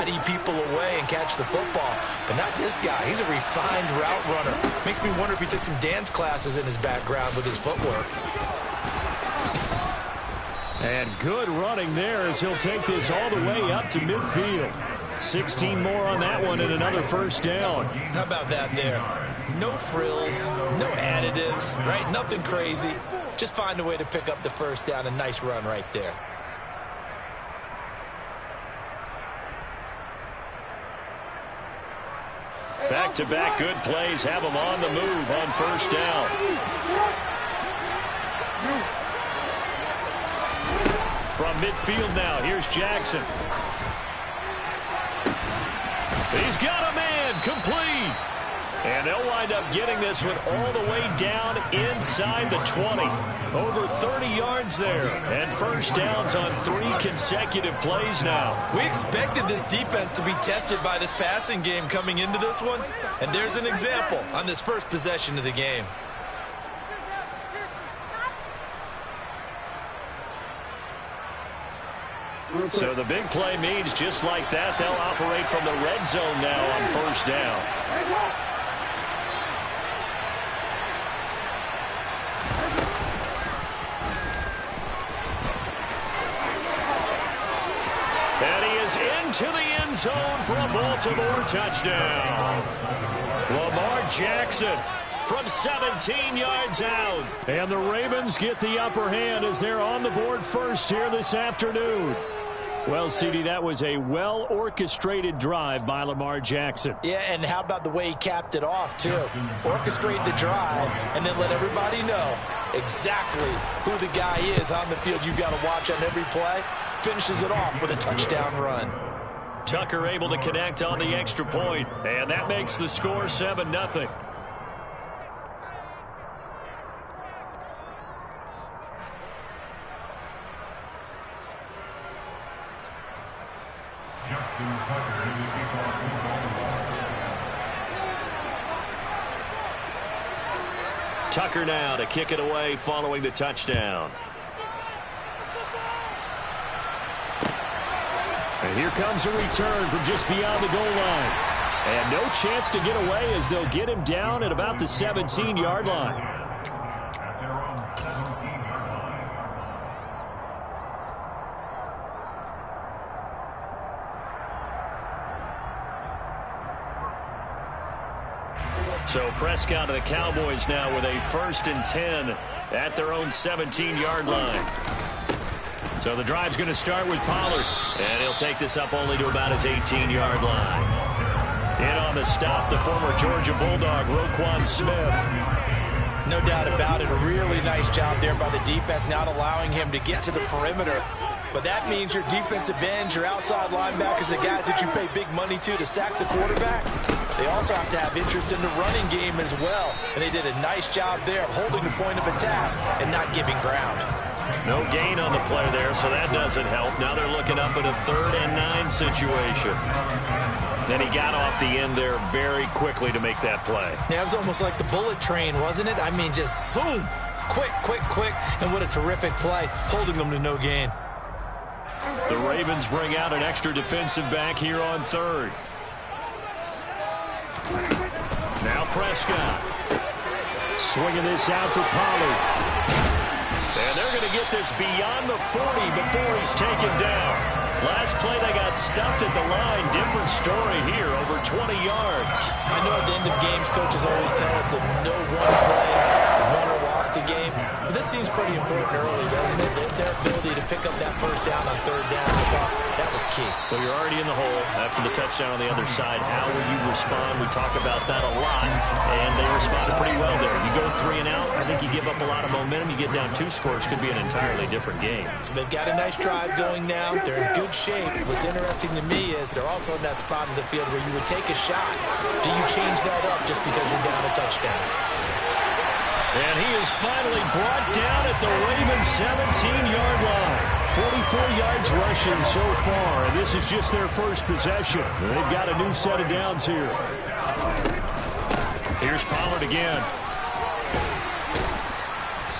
body people away and catch the football. But not this guy. He's a refined route runner. Makes me wonder if he took some dance classes in his background with his footwork. And good running there as he'll take this all the way up to midfield. 16 more on that one and another first down. How about that there? No frills, no additives, right? Nothing crazy. Just find a way to pick up the first down. A nice run right there. Back-to-back good plays have him on the move on first down. From midfield now, here's Jackson. He's got a man, complete. And they'll wind up getting this one all the way down inside the 20. Over 30 yards there. And first downs on 3 consecutive plays now. We expected this defense to be tested by this passing game coming into this one. And there's an example on this first possession of the game. So the big play means just like that, they'll operate from the red zone now on first down. And he is into the end zone for a Baltimore touchdown. Lamar Jackson from 17 yards out. And the Ravens get the upper hand as they're on the board first here this afternoon. Well, CD, that was a well-orchestrated drive by Lamar Jackson. Yeah, and how about the way he capped it off, too? Orchestrate the drive and then let everybody know exactly who the guy is on the field you've got to watch on every play. Finishes it off with a touchdown run. Tucker able to connect on the extra point, and that makes the score 7-0. Tucker now to kick it away following the touchdown. And here comes a return from just beyond the goal line. And no chance to get away as they'll get him down at about the 17-yard line. So Prescott and the Cowboys now with a 1st and 10 at their own 17-yard line. So the drive's going to start with Pollard. And he'll take this up only to about his 18-yard line. In on the stop, the former Georgia Bulldog, Roquan Smith. No doubt about it. A really nice job there by the defense, not allowing him to get to the perimeter. But that means your defensive ends, your outside linebackers, the guys that you pay big money to sack the quarterback, they also have to have interest in the running game as well. And they did a nice job there of holding the point of attack and not giving ground. No gain on the play there, so that doesn't help. Now they're looking up at a 3rd and 9 situation. Then he got off the end there very quickly to make that play. Yeah, it was almost like the bullet train, wasn't it? I mean, just zoom. Quick, quick, quick. And what a terrific play, holding them to no gain. The Ravens bring out an extra defensive back here on 3rd. Now Prescott. Swinging this out for Pollard. And they're going to get this beyond the 40 before he's taken down. Last play they got stuffed at the line. Different story here, over 20 yards. I know at the end of games, coaches always tell us that no one play won or lost a game. But this seems pretty important early, doesn't it? Their ability to pick up that first down on 3rd down, I thought that was key. Well, you're already in the hole after the touchdown on the other side. How will you respond? We talk about that a lot, and they responded pretty well there. You go 3 and out, I think you give up a lot of momentum. You get down 2 scores, could be an entirely different game. So they've got a nice drive going now. They're in good shape. What's interesting to me is they're also in that spot of the field where you would take a shot. Do you change that up just because you're down a touchdown? And he is finally brought down at the Ravens 17-yard line. 44 yards rushing so far, and this is just their first possession. They've got a new set of downs here. Here's Pollard again.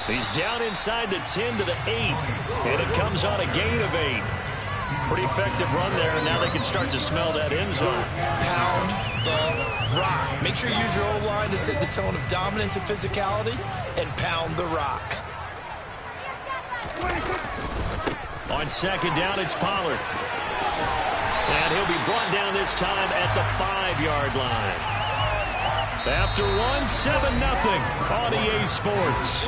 He's down inside the 10 to the 8, and it comes on a gain of 8. Pretty effective run there, and now they can start to smell that end zone. Pound the rock. Make sure you use your O-line to set the tone of dominance and physicality, and pound the rock. On second down, it's Pollard. And he'll be brought down this time at the 5-yard line. After one, 7-0 on EA Sports.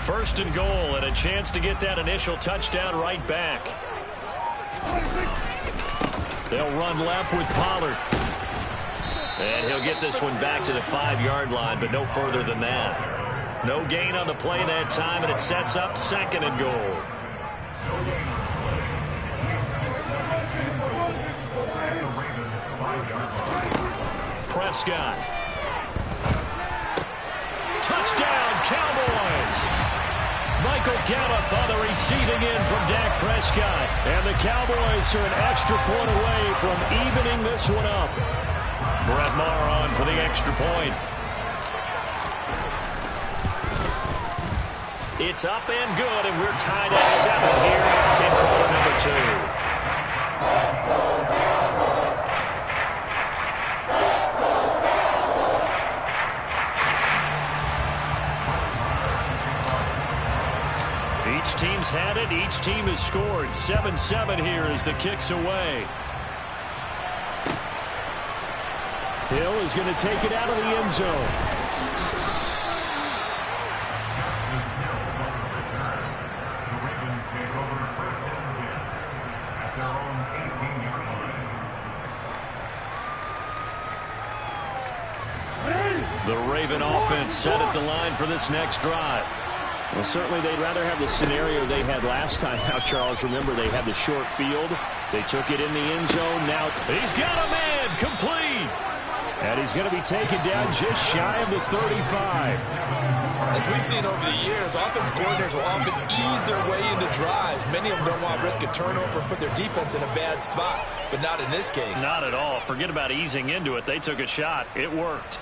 First and goal, and a chance to get that initial touchdown right back. They'll run left with Pollard. And he'll get this one back to the 5-yard line, but no further than that. No gain on the play that time, and it sets up second and goal. Prescott. Touchdown, Cowboys! Michael Gallup on the receiving end from Dak Prescott. And the Cowboys are an extra point away from evening this one up. Brett Maher on for the extra point. It's up and good, and we're tied at 7 here in quarter number 2. Each team's had it. Each team has scored. 7-7 here as the kick's away. Hill is going to take it out of the end zone. The Raven offense set at the line for this next drive. Well, certainly they'd rather have the scenario they had last time. Now, Charles, remember they had the short field. They took it in the end zone. Now he's got a man complete. And he's going to be taken down just shy of the 35. As we've seen over the years, offensive coordinators will often ease their way into drives. Many of them don't want to risk a turnover and put their defense in a bad spot, but not in this case. Not at all. Forget about easing into it. They took a shot. It worked.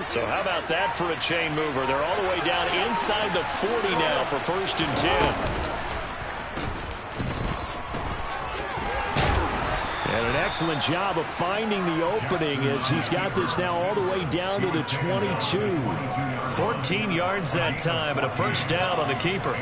So how about that for a chain mover? They're all the way down inside the 40 now for 1st and 10. And an excellent job of finding the opening as he's got this now all the way down to the 22. 14 yards that time and a first down on the keeper.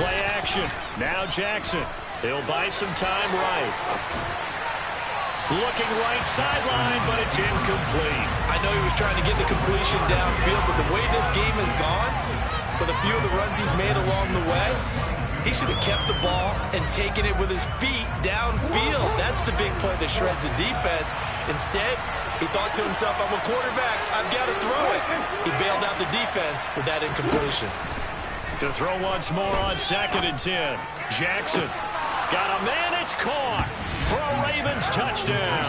Play action. Now Jackson. He'll buy some time right. Looking right sideline, but it's incomplete. I know he was trying to get the completion downfield, but the way this game has gone, with a few of the runs he's made along the way, he should have kept the ball and taken it with his feet downfield. That's the big play that shreds the defense. Instead, he thought to himself, I'm a quarterback. I've got to throw it. He bailed out the defense with that incompletion. To throw once more on 2nd and 10. Jackson got a man. It's caught for a Ravens touchdown.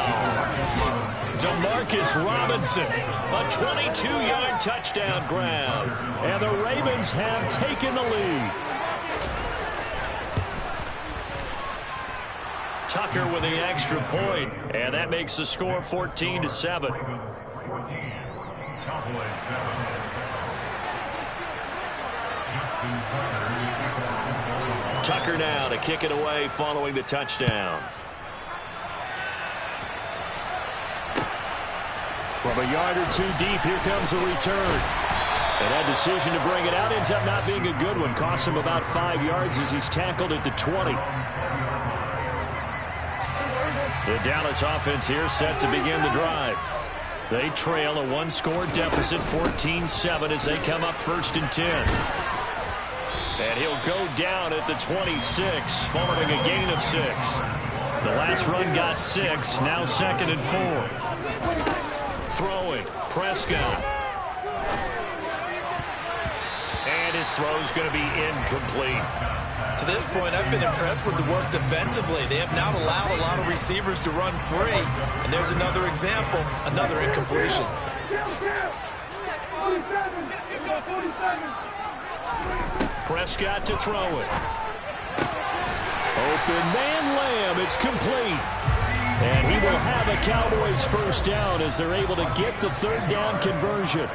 Demarcus Robinson, a 22-yard touchdown grab. And the Ravens have taken the lead. Tucker with the extra point, and that makes the score 14-7. Tucker now to kick it away following the touchdown. From a yard or two deep, here comes the return. And that decision to bring it out ends up not being a good one. Costs him about 5 yards as he's tackled at the 20. The Dallas offense here set to begin the drive. They trail a one-score deficit, 14-7, as they come up 1st and 10. And he'll go down at the 26, following a gain of 6. The last run got 6, now 2nd and 4. Throwing, Prescott. And his throw's going to be incomplete. To this point, I've been impressed with the work defensively. They have not allowed a lot of receivers to run free. And there's another example, another incompletion. Prescott to throw it. Open man Lamb. It's complete. And he will have a Cowboys first down as they're able to get the 3rd down conversion.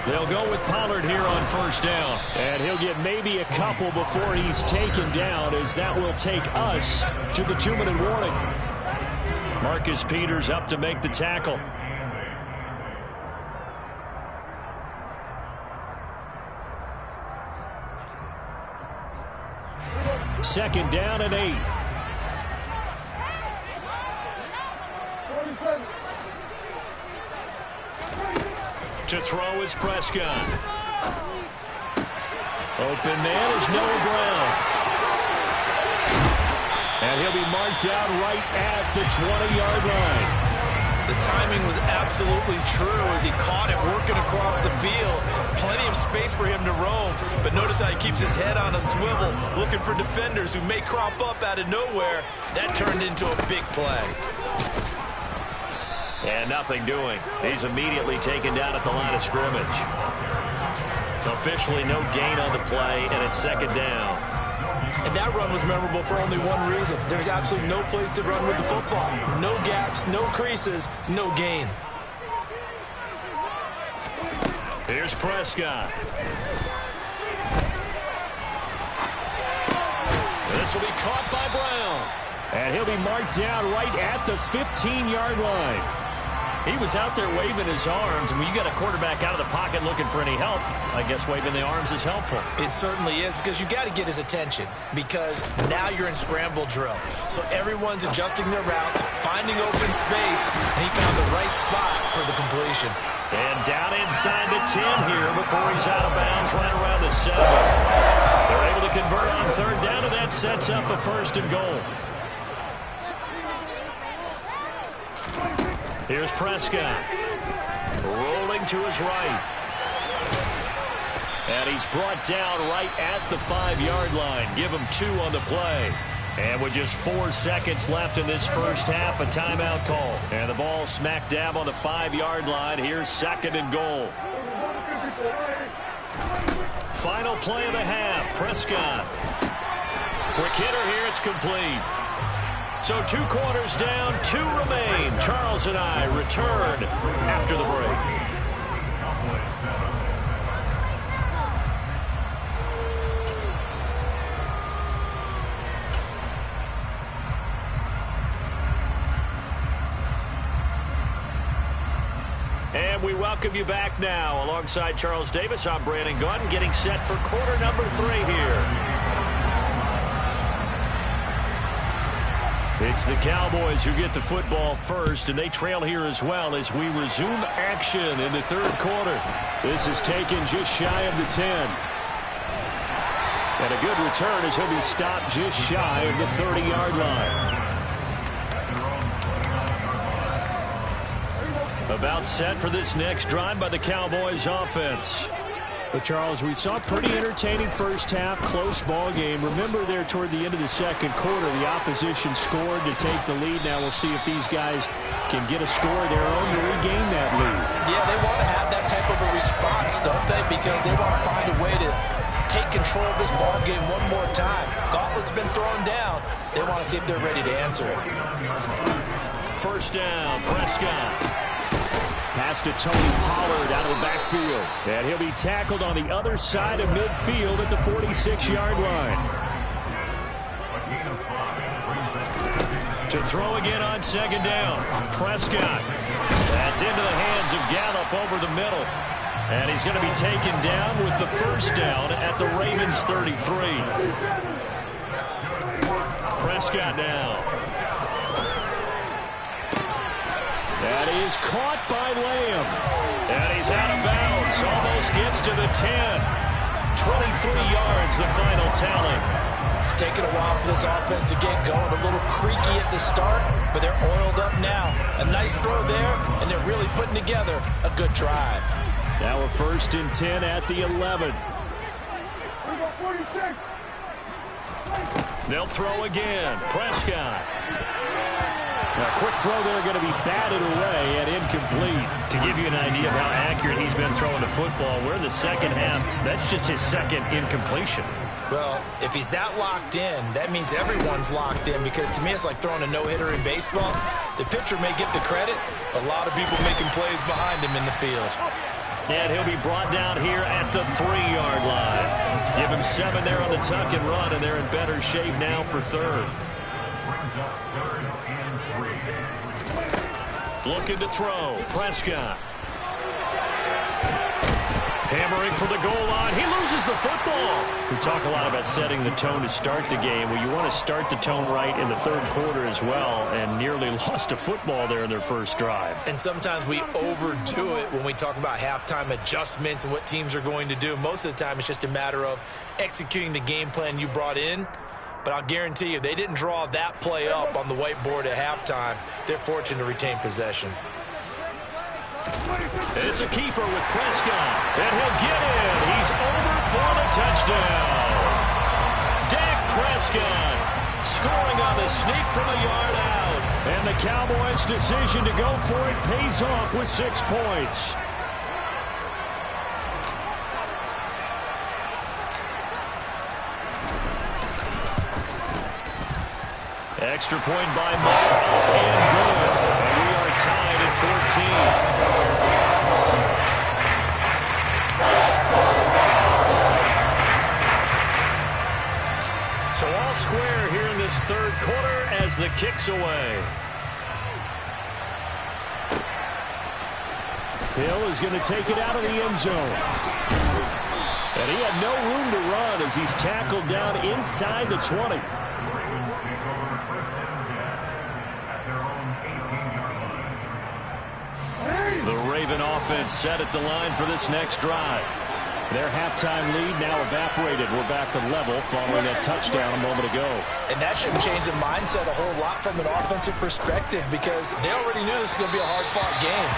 They'll go with Pollard here on 1st down. And he'll get maybe a couple before he's taken down, as that will take us to the 2-minute warning. Marcus Peters up to make the tackle. Second down and 8. To throw is Prescott. Open man is Noah Brown. And he'll be marked down right at the 20-yard line. The timing was absolutely true as he caught it working across the field. Plenty of space for him to roam. But notice how he keeps his head on a swivel, looking for defenders who may crop up out of nowhere. That turned into a big play. And nothing doing. He's immediately taken down at the line of scrimmage. Officially no gain on the play, and it's 2nd down. And that run was memorable for only one reason. There's absolutely no place to run with the football. No gaps, no creases, no gain. Here's Prescott. This will be caught by Brown. And he'll be marked down right at the 15-yard line. He was out there waving his arms, and when you got a quarterback out of the pocket looking for any help, I guess waving the arms is helpful. It certainly is, because you got to get his attention, because now you're in scramble drill. So everyone's adjusting their routes, finding open space, and he found the right spot for the completion. And down inside the 10 here before he's out of bounds, right around the 7. They're able to convert on 3rd down, and that sets up a 1st and goal. Here's Prescott. Rolling to his right. And he's brought down right at the 5-yard line. Give him 2 on the play. And with just 4 seconds left in this first half, a timeout call. And the ball smack dab on the 5-yard line. Here's 2nd and goal. Final play of the half. Prescott. Quick hitter here. It's complete. So 2 quarters down, 2 remain. Charles and I return after the break. And we welcome you back now. Alongside Charles Davis, I'm Brandon Gunn, getting set for quarter number 3 here. It's the Cowboys who get the football first, and they trail here as well as we resume action in the 3rd quarter. This is taken just shy of the 10. And a good return as he'll be stopped just shy of the 30-yard line. About set for this next drive by the Cowboys offense. But, Charles, we saw a pretty entertaining first half, close ball game. Remember there toward the end of the 2nd quarter, the opposition scored to take the lead. Now we'll see if these guys can get a score of their own to regain that lead. Yeah, they want to have that type of a response, don't they? Because they want to find a way to take control of this ball game one more time. Gauntlet's been thrown down. They want to see if they're ready to answer it. First down, Prescott. Pass to Tony Pollard out of the backfield. And he'll be tackled on the other side of midfield at the 46-yard line. To throw again on 2nd down. Prescott. That's into the hands of Gallup over the middle. And he's going to be taken down with the first down at the Ravens 33. Prescott now. And he is caught by Lamb. And he's out of bounds. Almost gets to the 10. 23 yards, the final tally. It's taken a while for this offense to get going. A little creaky at the start, but they're oiled up now. A nice throw there, and they're really putting together a good drive. Now a 1st and 10 at the 11. They'll throw again. Prescott. A quick throw there, going to be batted away and incomplete. To give you an idea of how accurate he's been throwing the football, we're in the second half. That's just his second incompletion. Well, if he's that locked in, that means everyone's locked in, because to me it's like throwing a no-hitter in baseball. The pitcher may get the credit, but a lot of people making plays behind him in the field. And he'll be brought down here at the 3-yard line. Give him 7 there on the tuck and run, and they're in better shape now for 3rd. Looking to throw. Prescott. Hammering for the goal line. He loses the football. We talk a lot about setting the tone to start the game. Well, you want to start the tone right in the 3rd quarter as well, and nearly lost a football there in their first drive. And sometimes we overdo it when we talk about halftime adjustments and what teams are going to do. Most of the time it's just a matter of executing the game plan you brought in. But I'll guarantee you, they didn't draw that play up on the whiteboard at halftime. They're fortunate to retain possession. It's a keeper with Prescott, and he'll get in. He's over for the touchdown. Dak Prescott scoring on the sneak from a yard out. And the Cowboys' decision to go for it pays off with 6 points. Extra point by Moore, up and good. And we are tied at 14. So all square here in this 3rd quarter as the kick's away. Hill is going to take it out of the end zone. And he had no room to run as he's tackled down inside the 20. The Raven offense set at the line for this next drive. Their halftime lead now evaporated. We're back to level following that touchdown a moment ago. And that should change the mindset a whole lot from an offensive perspective, because they already knew this was going to be a hard-fought game.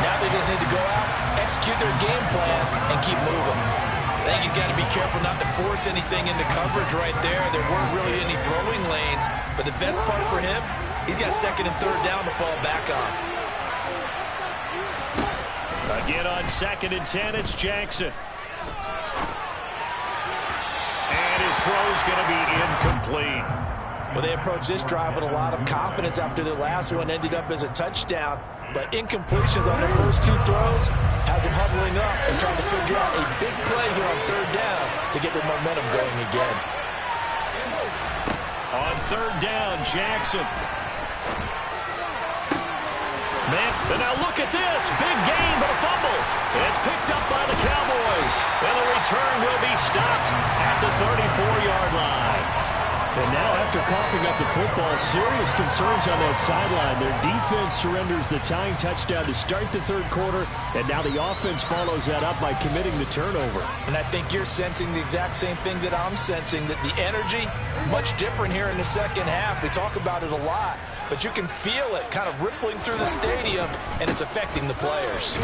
Now they just need to go out, execute their game plan, and keep moving. I think he's got to be careful not to force anything into coverage right there. There weren't really any throwing lanes, but the best part for him, he's got 2nd and 3rd down to fall back on. Again on 2nd and 10, it's Jackson. And his throw's going to be incomplete. Well, they approached this drive with a lot of confidence after their last one ended up as a touchdown. But incompletions on their first 2 throws has them huddling up and trying to figure out a big play here on 3rd down to get their momentum going again. On 3rd down, Jackson. And now look at this. Big gain, but a fumble. It's picked up by the Cowboys. And the return will be stopped at the 34-yard line. And now after coughing up the football, serious concerns on that sideline. Their defense surrenders the tying touchdown to start the 3rd quarter, and now the offense follows that up by committing the turnover. And I think you're sensing the exact same thing that I'm sensing, that the energy, much different here in the 2nd half. We talk about it a lot, but you can feel it kind of rippling through the stadium, and it's affecting the players.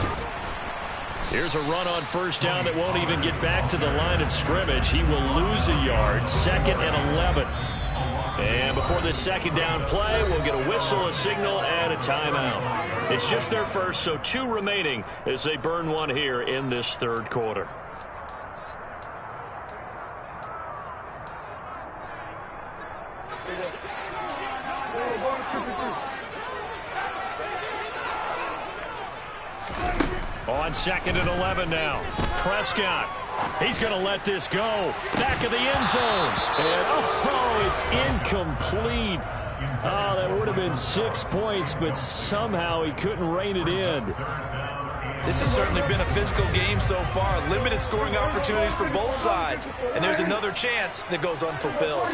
Here's a run on 1st down that won't even get back to the line of scrimmage. He will lose a yard. 2nd and 11. And before this 2nd down play, we'll get a whistle, a signal, and a timeout. It's just their first, so 2 remaining as they burn one here in this 3rd quarter. On 2nd and 11 now. Prescott. He's going to let this go. Back of the end zone. And, oh, it's incomplete. Oh, that would have been 6 points, but somehow he couldn't rein it in. This has certainly been a physical game so far. Limited scoring opportunities for both sides. And there's another chance that goes unfulfilled.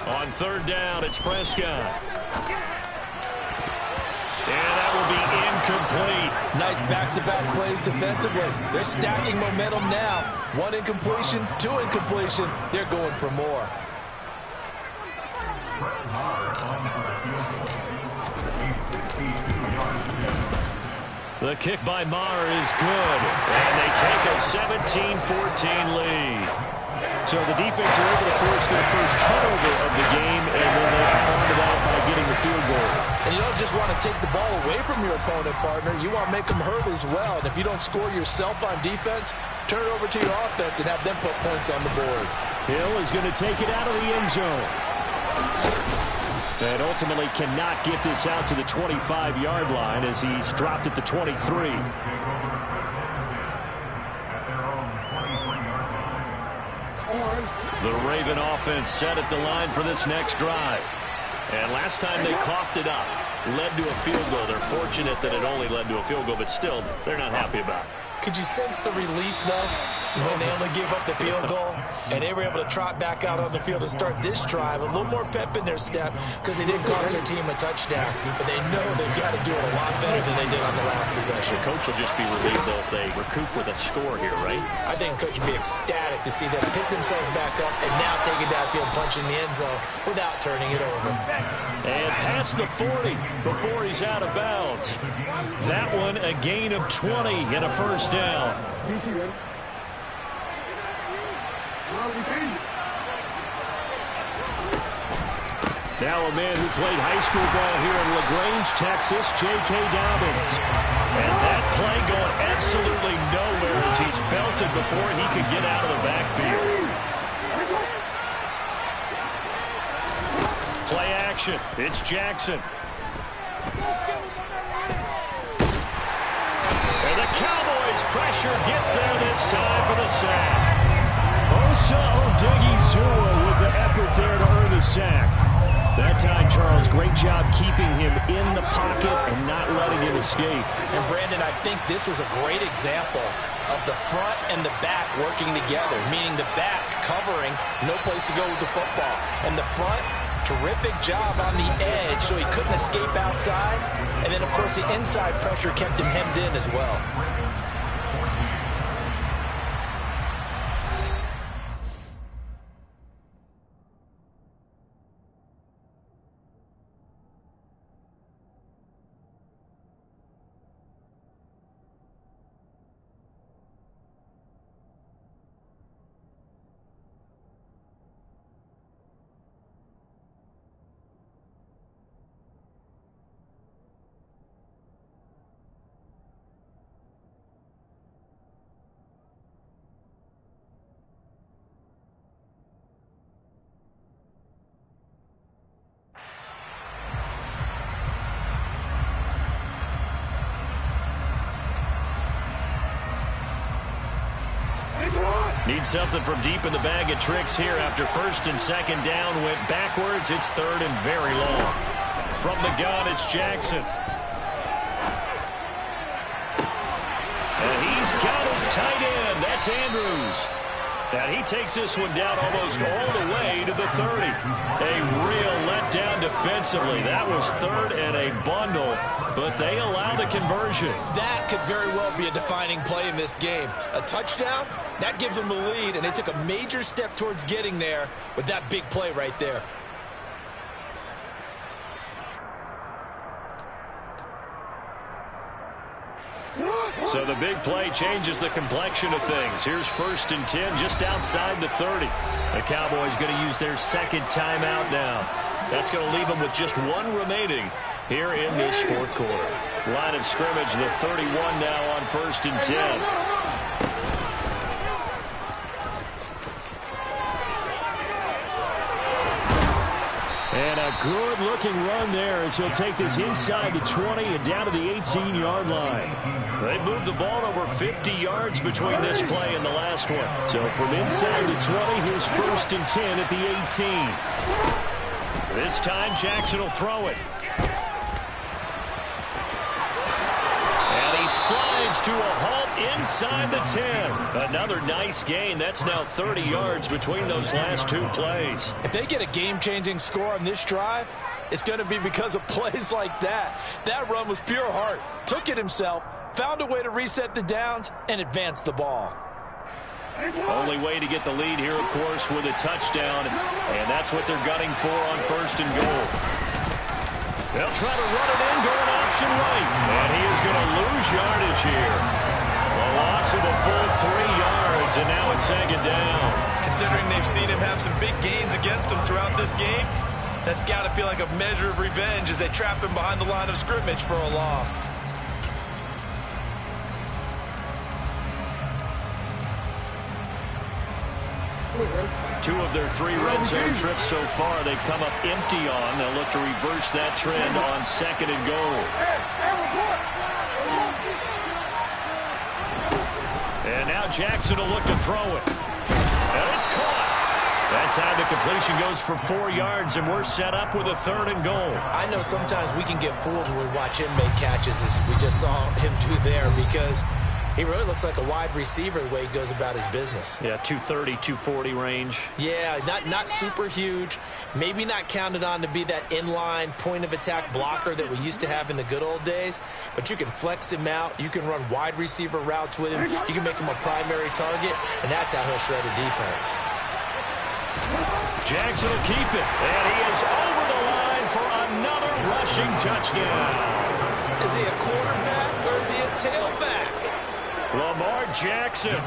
On third down, it's Prescott. And that will be incomplete. Nice back-to-back plays defensively. They're stacking momentum now. One incompletion, two incompletion. They're going for more. The kick by Maher is good. And they take a 17-14 lead. So the defense are able to force their first turnover of the game, and then they respond to that by getting the field goal. And you don't just want to take the ball away from your opponent, partner. You want to make them hurt as well. And if you don't score yourself on defense, turn it over to your offense and have them put points on the board. Hill is going to take it out of the end zone. And ultimately cannot get this out to the 25-yard line as he's dropped at the 23. The Raven offense set at the line for this next drive. And last time they coughed it up, led to a field goal. They're fortunate that it only led to a field goal, but still, they're not happy about it. Could you sense the relief, though, when they only gave up the field goal and they were able to trot back out on the field and start this drive? A little more pep in their step because they didn't cost their team a touchdown, but they know they've got to do it a lot better than they did on the last possession. The coach will just be relieved, though, if they recoup with a score here, right? I think coach will be ecstatic to see them pick themselves back up and now take it downfield, punch in the end zone without turning it over. And past the 40 before he's out of bounds. That one a gain of 20 and a first down. Now a man who played high school ball here in LaGrange, Texas, J.K. Dobbins. And that play going absolutely nowhere as he's belted before he could get out of the backfield. Play action. It's Jackson. And the Cowboys pressure gets there this time for the sack. Osa Odighizuwa with the effort there to earn the sack. That time, Charles, great job keeping him in the pocket and not letting him escape. And, Brandon, I think this was a great example of the front and the back working together, meaning the back covering, no place to go with the football. And the front, terrific job on the edge so he couldn't escape outside. And then, of course, the inside pressure kept him hemmed in as well. Need something from deep in the bag of tricks here after first and second down went backwards. It's third and very long. From the gun, it's Jackson. And he's got his tight end. That's Andrews. And he takes this one down almost all the way to the 30. A real letdown defensively. That was third and a bundle, but they allow the conversion. That could very well be a defining play in this game. A touchdown, that gives them the lead, and they took a major step towards getting there with that big play right there. So the big play changes the complexion of things. Here's first and 10 just outside the 30. The Cowboys going to use their second timeout now. That's going to leave them with just one remaining here in this fourth quarter. Line of scrimmage, the 31 now on first and 10. And a good-looking run there as he'll take this inside the 20 and down to the 18-yard line. They moved the ball over 50 yards between this play and the last one. So from inside the 20, here's first and 10 at the 18. This time Jackson will throw it. And he slides to a halt inside the 10. Another nice gain. That's now 30 yards between those last two plays. If they get a game-changing score on this drive, it's going to be because of plays like that. That run was pure heart. Took it himself, found a way to reset the downs, and advance the ball. Only way to get the lead here, of course, with a touchdown, and that's what they're gunning for on first and goal. They'll try to run it in, going option right, and he is going to lose yardage here. A loss of a full 3 yards, and now it's second down. Considering they've seen him have some big gains against him throughout this game, that's got to feel like a measure of revenge as they trap him behind the line of scrimmage for a loss. Two of their 3 red zone trips so far, they've come up empty on. They'll look to reverse that trend on second and goal. And now Jackson will look to throw it. And it's caught. That time the completion goes for 4 yards, and we're set up with a third and goal. I know sometimes we can get fooled when we watch him make catches, as we just saw him do there, because he really looks like a wide receiver the way he goes about his business. Yeah, 230, 240 range. Yeah, not super huge. Maybe not counted on to be that inline point-of-attack blocker that we used to have in the good old days. But you can flex him out. You can run wide receiver routes with him. You can make him a primary target, and that's how he'll shred a defense. Jackson will keep it. And he is over the line for another rushing touchdown. Is he a quarterback or is he a tailback? Lamar Jackson,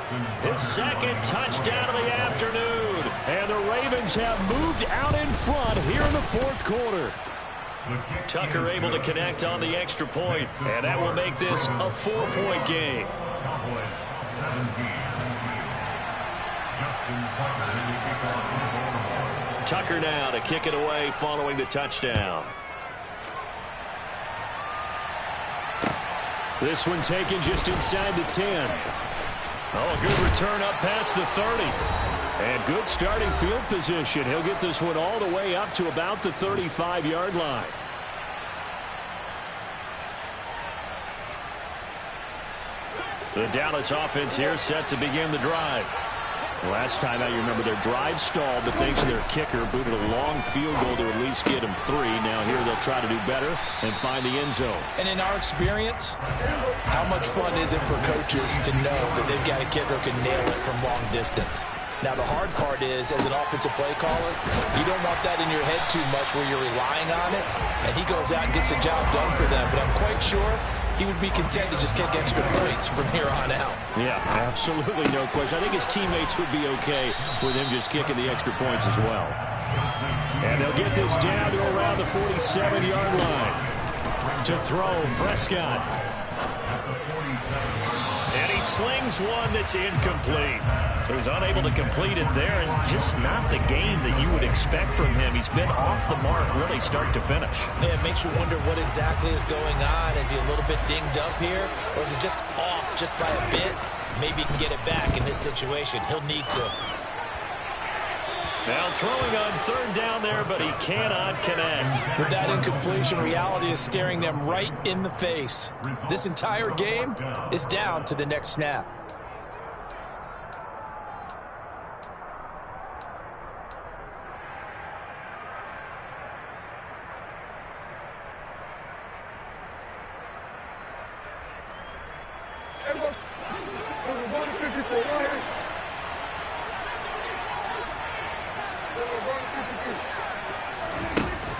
his second touchdown of the afternoon. And the Ravens have moved out in front here in the fourth quarter. Tucker able to connect on the extra point, and that will make this a 4-point game. Tucker now to kick it away following the touchdown. This one taken just inside the 10. Oh, a good return up past the 30. And good starting field position. He'll get this one all the way up to about the 35-yard line. The Dallas offense here set to begin the drive. Last time out, you remember their drive stalled, but thanks to their kicker, booted a long field goal to at least get them 3. Now here they'll try to do better and find the end zone. And in our experience, how much fun is it for coaches to know that they've got a kicker who can nail it from long distance? Now, the hard part is, as an offensive play caller, you don't want that in your head too much where you're relying on it, and he goes out and gets the job done for them. But I'm quite sure he would be content to just kick extra points from here on out. Yeah, absolutely no question. I think his teammates would be okay with him just kicking the extra points as well. And they'll get this down to around the 47-yard line. To throw, Prescott. And he slings one that's incomplete. So he's unable to complete it there, and just not the game that you would expect from him. He's been off the mark really start to finish. Yeah, it makes you wonder what exactly is going on. Is he a little bit dinged up here, or is it just off just by a bit? Maybe he can get it back in this situation. He'll need to. Now throwing on third down there, but he cannot connect. With that incompletion, reality is staring them right in the face. This entire game is down to the next snap.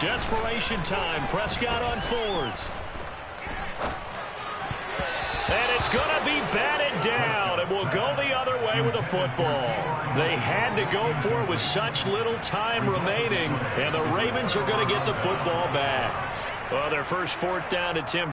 Desperation time. Prescott on 4th. And it's going to be batted down, and we'll go the other way with the football. They had to go for it with such little time remaining, and the Ravens are going to get the football back. Well, their first 4th down attempt